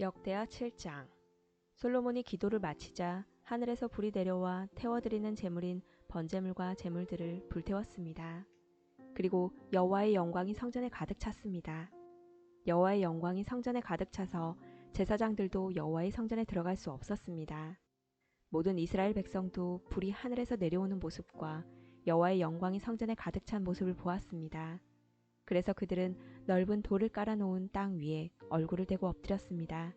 역대하 7장. 솔로몬이 기도를 마치자 하늘에서 불이 내려와 태워드리는 제물인 번제물과 제물들을 불태웠습니다. 그리고 여호와의 영광이 성전에 가득 찼습니다. 여호와의 영광이 성전에 가득 차서 제사장들도 여호와의 성전에 들어갈 수 없었습니다. 모든 이스라엘 백성도 불이 하늘에서 내려오는 모습과 여호와의 영광이 성전에 가득 찬 모습을 보았습니다. 그래서 그들은 넓은 돌을 깔아놓은 땅 위에 얼굴을 대고 엎드렸습니다.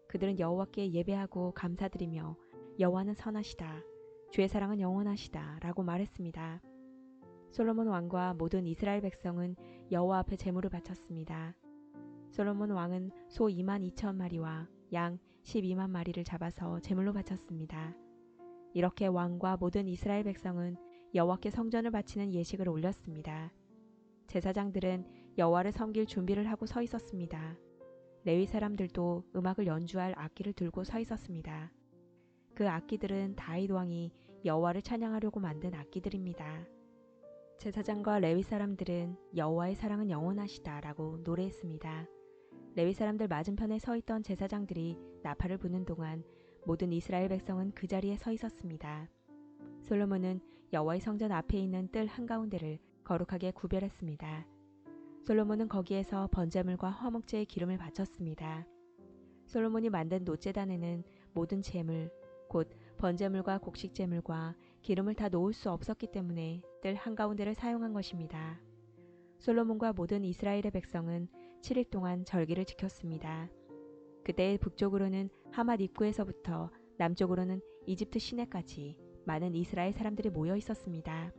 그들은 여호와께 예배하고 감사드리며 여호와는 선하시다, 주의 사랑은 영원하시다 라고 말했습니다. 솔로몬 왕과 모든 이스라엘 백성은 여호와 앞에 제물을 바쳤습니다. 솔로몬 왕은 소 22,000마리와 양 12만 마리를 잡아서 제물로 바쳤습니다. 이렇게 왕과 모든 이스라엘 백성은 여호와께 성전을 바치는 예식을 올렸습니다. 제사장들은 여호와를 섬길 준비를 하고 서 있었습니다. 레위 사람들도 음악을 연주할 악기를 들고 서 있었습니다. 그 악기들은 다윗 왕이 여호와를 찬양하려고 만든 악기들입니다. 제사장과 레위 사람들은 여호와의 사랑은 영원하시다 라고 노래했습니다. 레위 사람들 맞은편에 서 있던 제사장들이 나팔을 부는 동안 모든 이스라엘 백성은 그 자리에 서 있었습니다. 솔로몬은 여호와의 성전 앞에 있는 뜰 한가운데를 거룩하게 구별했습니다. 솔로몬은 거기에서 번제물과 화목제의 기름을 바쳤습니다. 솔로몬이 만든 놋제단에는 모든 제물, 곧 번제물과 곡식제물과 기름을 다 놓을 수 없었기 때문에 뜰 한가운데를 사용한 것입니다. 솔로몬과 모든 이스라엘의 백성은 7일 동안 절기를 지켰습니다. 그때 북쪽으로는 하맛 입구에서부터 남쪽으로는 이집트 시내까지 많은 이스라엘 사람들이 모여 있었습니다.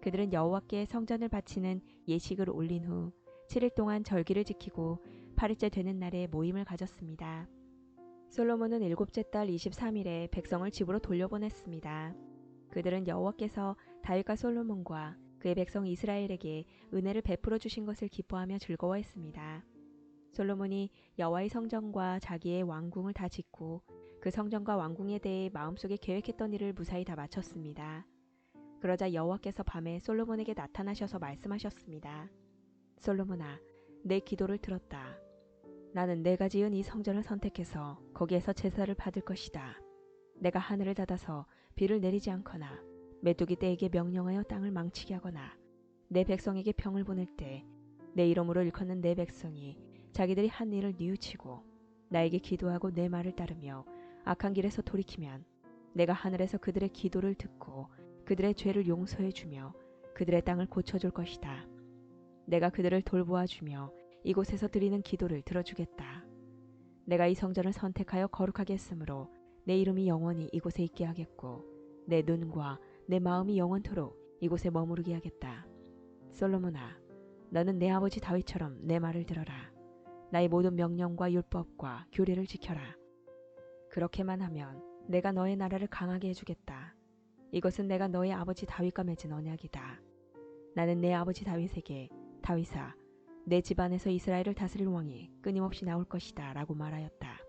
그들은 여호와께 성전을 바치는 예식을 올린 후 7일 동안 절기를 지키고 8일째 되는 날에 모임을 가졌습니다. 솔로몬은 7째 달 23일에 백성을 집으로 돌려보냈습니다. 그들은 여호와께서 다윗과 솔로몬과 그의 백성 이스라엘에게 은혜를 베풀어 주신 것을 기뻐하며 즐거워했습니다. 솔로몬이 여호와의 성전과 자기의 왕궁을 다 짓고 그 성전과 왕궁에 대해 마음속에 계획했던 일을 무사히 다 마쳤습니다. 그러자 여호와께서 밤에 솔로몬에게 나타나셔서 말씀하셨습니다. 솔로몬아, 내 기도를 들었다. 나는 내가 지은 이 성전을 선택해서 거기에서 제사를 받을 것이다. 내가 하늘을 닫아서 비를 내리지 않거나 메뚜기 떼에게 명령하여 땅을 망치게 하거나 내 백성에게 병을 보낼 때 내 이름으로 일컫는 내 백성이 자기들이 한 일을 뉘우치고 나에게 기도하고 내 말을 따르며 악한 길에서 돌이키면 내가 하늘에서 그들의 기도를 듣고 그들의 죄를 용서해 주며 그들의 땅을 고쳐줄 것이다. 내가 그들을 돌보아 주며 이곳에서 드리는 기도를 들어주겠다. 내가 이 성전을 선택하여 거룩하게 했으므로 내 이름이 영원히 이곳에 있게 하겠고 내 눈과 내 마음이 영원토록 이곳에 머무르게 하겠다. 솔로몬아, 너는 내 아버지 다윗처럼 내 말을 들어라. 나의 모든 명령과 율법과 규례를 지켜라. 그렇게만 하면 내가 너의 나라를 강하게 해주겠다. 이것은 내가 너의 아버지 다윗과 맺은 언약이다. 나는 내 아버지 다윗에게 다윗아, 내 집안에서 이스라엘을 다스릴 왕이 끊임없이 나올 것이다 라고 말하였다.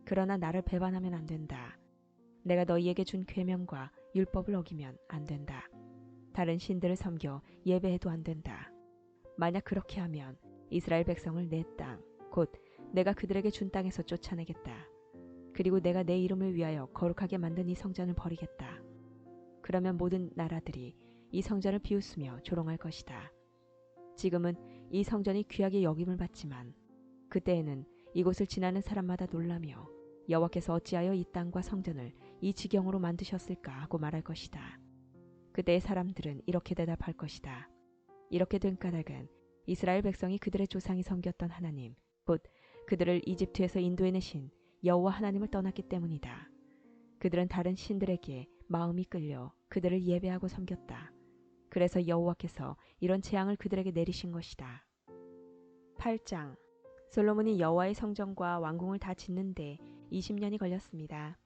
그러나 나를 배반하면 안 된다. 내가 너희에게 준 계명과 율법을 어기면 안 된다. 다른 신들을 섬겨 예배해도 안 된다. 만약 그렇게 하면 이스라엘 백성을 내 땅, 곧 내가 그들에게 준 땅에서 쫓아내겠다. 그리고 내가 내 이름을 위하여 거룩하게 만든 이 성전을 버리겠다. 그러면 모든 나라들이 이 성전을 비웃으며 조롱할 것이다. 지금은 이 성전이 귀하게 여김을 받지만 그때에는 이곳을 지나는 사람마다 놀라며 여호와께서 어찌하여 이 땅과 성전을 이 지경으로 만드셨을까 하고 말할 것이다. 그때의 사람들은 이렇게 대답할 것이다. 이렇게 된 까닭은 이스라엘 백성이 그들의 조상이 섬겼던 하나님, 곧 그들을 이집트에서 인도해내신 여호와 하나님을 떠났기 때문이다. 그들은 다른 신들에게 마음이 끌려 그들을 예배하고 섬겼다. 그래서 여호와께서 이런 재앙을 그들에게 내리신 것이다. 8장. 솔로몬이 여호와의 성전과 왕궁을 다 짓는데 20년이 걸렸습니다.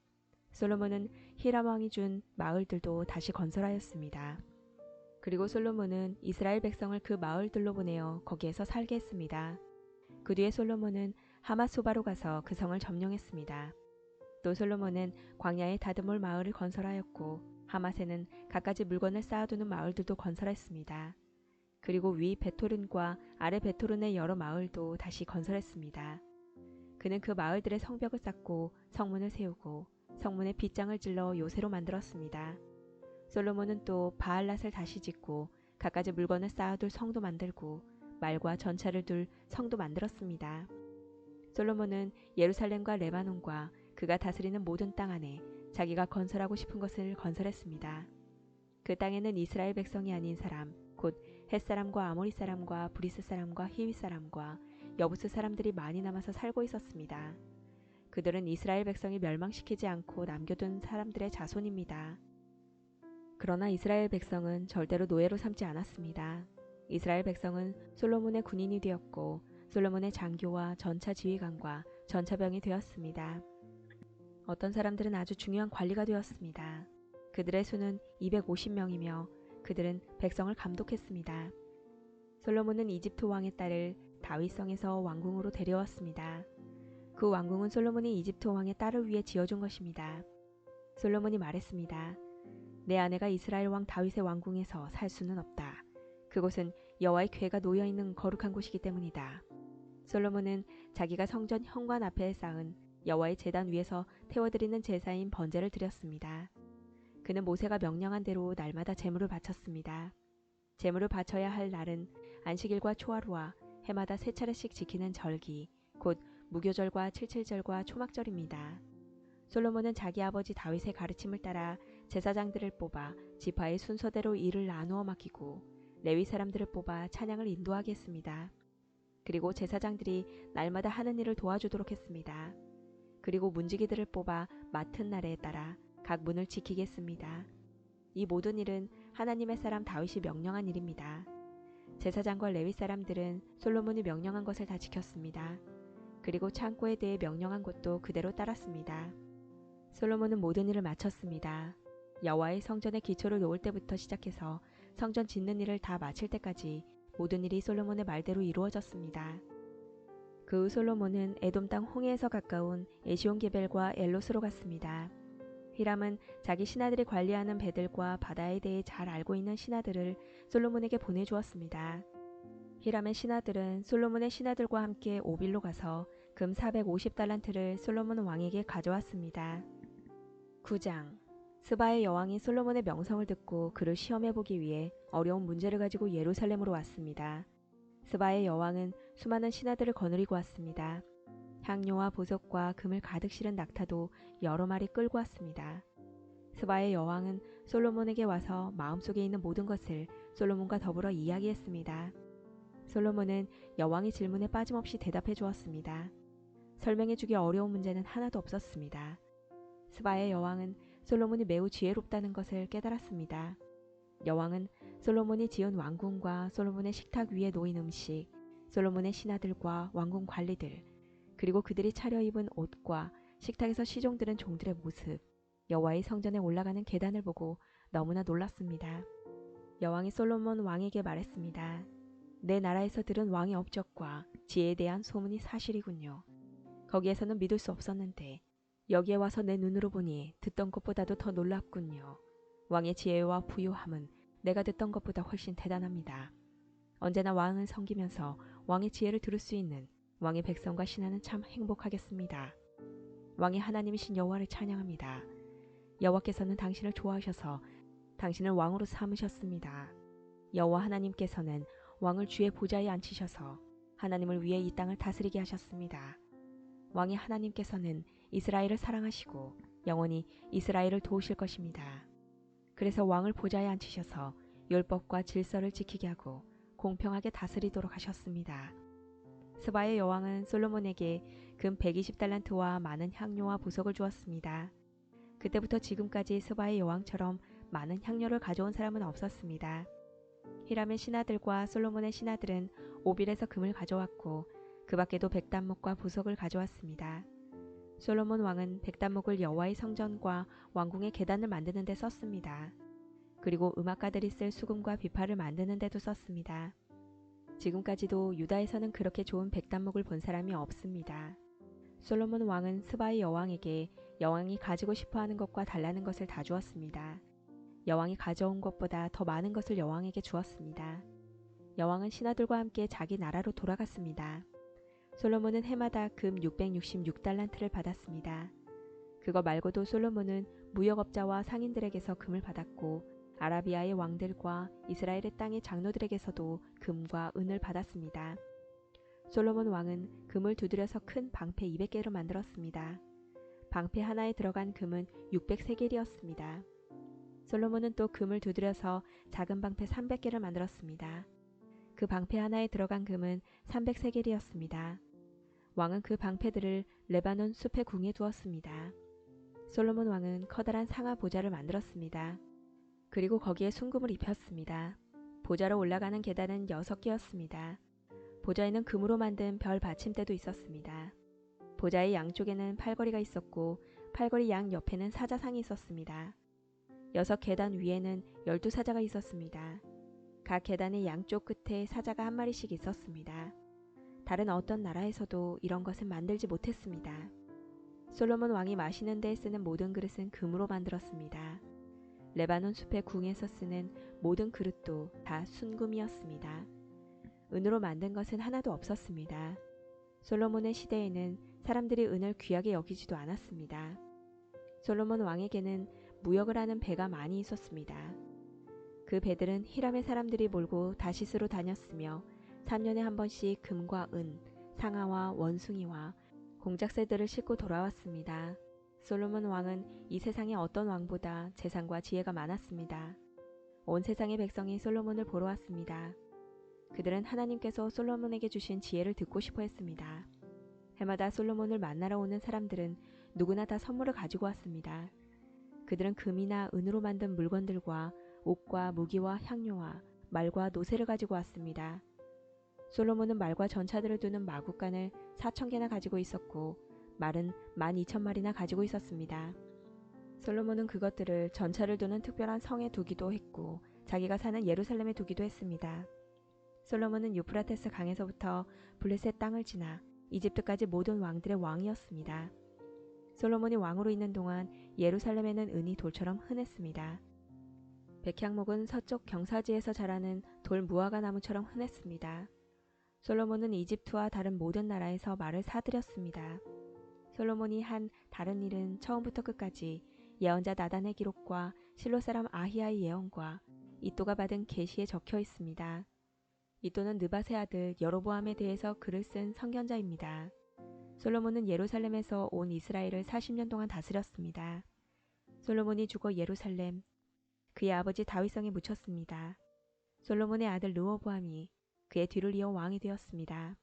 솔로몬은 히람 왕이 준 마을들도 다시 건설하였습니다. 그리고 솔로몬은 이스라엘 백성을 그 마을들로 보내어 거기에서 살게 했습니다. 그 뒤에 솔로몬은 하맛소바로 가서 그 성을 점령했습니다. 또 솔로몬은 광야에 다드몰 마을을 건설하였고 하맛에는 갖가지 물건을 쌓아두는 마을들도 건설했습니다. 그리고 위 베토른과 아래 베토른의 여러 마을도 다시 건설했습니다. 그는 그 마을들의 성벽을 쌓고 성문을 세우고 성문에 빗장을 찔러 요새로 만들었습니다. 솔로몬은 또 바알랏을 다시 짓고 갖가지 물건을 쌓아둘 성도 만들고 말과 전차를 둘 성도 만들었습니다. 솔로몬은 예루살렘과 레바논과 그가 다스리는 모든 땅 안에 자기가 건설하고 싶은 것을 건설했습니다. 그 땅에는 이스라엘 백성이 아닌 사람, 곧 헷사람과 아모리 사람과 브리스 사람과 히위 사람과 여부스 사람들이 많이 남아서 살고 있었습니다. 그들은 이스라엘 백성이 멸망시키지 않고 남겨둔 사람들의 자손입니다. 그러나 이스라엘 백성은 절대로 노예로 삼지 않았습니다. 이스라엘 백성은 솔로몬의 군인이 되었고 솔로몬의 장교와 전차 지휘관과 전차병이 되었습니다. 어떤 사람들은 아주 중요한 관리가 되었습니다. 그들의 수는 250명이며 그들은 백성을 감독했습니다. 솔로몬은 이집트 왕의 딸을 다윗성에서 왕궁으로 데려왔습니다. 그 왕궁은 솔로몬이 이집트 왕의 딸을 위해 지어준 것입니다. 솔로몬이 말했습니다. 내 아내가 이스라엘 왕 다윗의 왕궁에서 살 수는 없다. 그곳은 여호와의 궤가 놓여있는 거룩한 곳이기 때문이다. 솔로몬은 자기가 성전 현관 앞에 쌓은 여호와의 제단 위에서 태워드리는 제사인 번제를 드렸습니다. 그는 모세가 명령한 대로 날마다 제물을 바쳤습니다. 제물을 바쳐야 할 날은 안식일과 초하루와 해마다 3차례씩 지키는 절기, 곧 무교절과 칠칠절과 초막절입니다. 솔로몬은 자기 아버지 다윗의 가르침을 따라 제사장들을 뽑아 지파의 순서대로 일을 나누어 맡기고 레위 사람들을 뽑아 찬양을 인도하게 했습니다. 그리고 제사장들이 날마다 하는 일을 도와주도록 했습니다. 그리고 문지기들을 뽑아 맡은 날에 따라 각 문을 지키게 했습니다. 이 모든 일은 하나님의 사람 다윗이 명령한 일입니다. 제사장과 레위 사람들은 솔로몬이 명령한 것을 다 지켰습니다. 그리고 창고에 대해 명령한 것도 그대로 따랐습니다. 솔로몬은 모든 일을 마쳤습니다. 여호와의 성전의 기초를 놓을 때부터 시작해서 성전 짓는 일을 다 마칠 때까지 모든 일이 솔로몬의 말대로 이루어졌습니다. 그 후 솔로몬은 에돔 땅 홍해에서 가까운 에시온게벨과 엘롯으로 갔습니다. 히람은 자기 신하들이 관리하는 배들과 바다에 대해 잘 알고 있는 신하들을 솔로몬에게 보내주었습니다. 히람의 신하들은 솔로몬의 신하들과 함께 오빌로 가서 금 450달란트를 솔로몬 왕에게 가져왔습니다. 9장 스바의 여왕이 솔로몬의 명성을 듣고 그를 시험해보기 위해 어려운 문제를 가지고 예루살렘으로 왔습니다. 스바의 여왕은 수많은 신하들을 거느리고 왔습니다. 향료와 보석과 금을 가득 실은 낙타도 여러 마리 끌고 왔습니다. 스바의 여왕은 솔로몬에게 와서 마음속에 있는 모든 것을 솔로몬과 더불어 이야기했습니다. 솔로몬은 여왕의 질문에 빠짐없이 대답해 주었습니다. 설명해주기 어려운 문제는 하나도 없었습니다. 스바의 여왕은 솔로몬이 매우 지혜롭다는 것을 깨달았습니다. 여왕은 솔로몬이 지은 왕궁과 솔로몬의 식탁 위에 놓인 음식, 솔로몬의 신하들과 왕궁 관리들, 그리고 그들이 차려입은 옷과 식탁에서 시종들은 종들의 모습, 여호와의 성전에 올라가는 계단을 보고 너무나 놀랐습니다. 여왕이 솔로몬 왕에게 말했습니다. 내 나라에서 들은 왕의 업적과 지혜에 대한 소문이 사실이군요. 거기에서는 믿을 수 없었는데 여기에 와서 내 눈으로 보니 듣던 것보다도 더 놀랍군요. 왕의 지혜와 부유함은 내가 듣던 것보다 훨씬 대단합니다. 언제나 왕을 섬기면서 왕의 지혜를 들을 수 있는 왕의 백성과 신하는 참 행복하겠습니다. 왕의 하나님이신 여호와를 찬양합니다. 여호와께서는 당신을 좋아하셔서 당신을 왕으로 삼으셨습니다. 여호와 하나님께서는 왕을 주의 보좌에 앉히셔서 하나님을 위해 이 땅을 다스리게 하셨습니다. 왕의 하나님께서는 이스라엘을 사랑하시고 영원히 이스라엘을 도우실 것입니다. 그래서 왕을 보좌에 앉히셔서 율법과 질서를 지키게 하고 공평하게 다스리도록 하셨습니다. 스바의 여왕은 솔로몬에게 금 120달란트와 많은 향료와 보석을 주었습니다. 그때부터 지금까지 스바의 여왕처럼 많은 향료를 가져온 사람은 없었습니다. 히람의 신하들과 솔로몬의 신하들은 오빌에서 금을 가져왔고 그 밖에도 백단목과 보석을 가져왔습니다. 솔로몬 왕은 백단목을 여호와의 성전과 왕궁의 계단을 만드는 데 썼습니다. 그리고 음악가들이 쓸 수금과 비파를 만드는 데도 썼습니다. 지금까지도 유다에서는 그렇게 좋은 백단목을 본 사람이 없습니다. 솔로몬 왕은 스바의 여왕에게 여왕이 가지고 싶어하는 것과 달라는 것을 다 주었습니다. 여왕이 가져온 것보다 더 많은 것을 여왕에게 주었습니다. 여왕은 신하들과 함께 자기 나라로 돌아갔습니다. 솔로몬은 해마다 금 666달란트를 받았습니다. 그거 말고도 솔로몬은 무역업자와 상인들에게서 금을 받았고 아라비아의 왕들과 이스라엘의 땅의 장로들에게서도 금과 은을 받았습니다. 솔로몬 왕은 금을 두드려서 큰 방패 200개를 만들었습니다. 방패 하나에 들어간 금은 600세겔이었습니다. 솔로몬은 또 금을 두드려서 작은 방패 300개를 만들었습니다. 그 방패 하나에 들어간 금은 300세겔이었습니다. 왕은 그 방패들을 레바논 숲의 궁에 두었습니다. 솔로몬 왕은 커다란 상하 보좌를 만들었습니다. 그리고 거기에 순금을 입혔습니다. 보좌로 올라가는 계단은 6개였습니다. 보좌에는 금으로 만든 별 받침대도 있었습니다. 보좌의 양쪽에는 팔걸이가 있었고 팔걸이 양 옆에는 사자상이 있었습니다. 6계단 위에는 12사자가 있었습니다. 각 계단의 양쪽 끝에 사자가 한 마리씩 있었습니다. 다른 어떤 나라에서도 이런 것은 만들지 못했습니다. 솔로몬 왕이 마시는 데에 쓰는 모든 그릇은 금으로 만들었습니다. 레바논 숲의 궁에서 쓰는 모든 그릇도 다 순금이었습니다. 은으로 만든 것은 하나도 없었습니다. 솔로몬의 시대에는 사람들이 은을 귀하게 여기지도 않았습니다. 솔로몬 왕에게는 무역을 하는 배가 많이 있었습니다. 그 배들은 히람의 사람들이 몰고 다시스로 다녔으며 3년에 한 번씩 금과 은, 상아와 원숭이와 공작새들을 싣고 돌아왔습니다. 솔로몬 왕은 이 세상의 어떤 왕보다 재산과 지혜가 많았습니다. 온 세상의 백성이 솔로몬을 보러 왔습니다. 그들은 하나님께서 솔로몬에게 주신 지혜를 듣고 싶어 했습니다. 해마다 솔로몬을 만나러 오는 사람들은 누구나 다 선물을 가지고 왔습니다. 그들은 금이나 은으로 만든 물건들과 옷과 무기와 향료와 말과 노새를 가지고 왔습니다. 솔로몬은 말과 전차들을 두는 마구간을 4,000개나 가지고 있었고 말은 12,000마리나 가지고 있었습니다. 솔로몬은 그것들을 전차를 두는 특별한 성에 두기도 했고 자기가 사는 예루살렘에 두기도 했습니다. 솔로몬은 유프라테스 강에서부터 블레셋 땅을 지나 이집트까지 모든 왕들의 왕이었습니다. 솔로몬이 왕으로 있는 동안 예루살렘에는 은이 돌처럼 흔했습니다. 백향목은 서쪽 경사지에서 자라는 돌 무화과 나무처럼 흔했습니다. 솔로몬은 이집트와 다른 모든 나라에서 말을 사들였습니다. 솔로몬이 한 다른 일은 처음부터 끝까지 예언자 나단의 기록과 실로 사람 아히야의 예언과 이또가 받은 계시에 적혀 있습니다. 이또는 느밧의 아들 여로보암에 대해서 글을 쓴 선견자입니다. 솔로몬은 예루살렘에서 온 이스라엘을 40년 동안 다스렸습니다. 솔로몬이 죽어 예루살렘, 그의 아버지 다윗성에 묻혔습니다. 솔로몬의 아들 르호보암이 그의 뒤를 이어 왕이 되었습니다.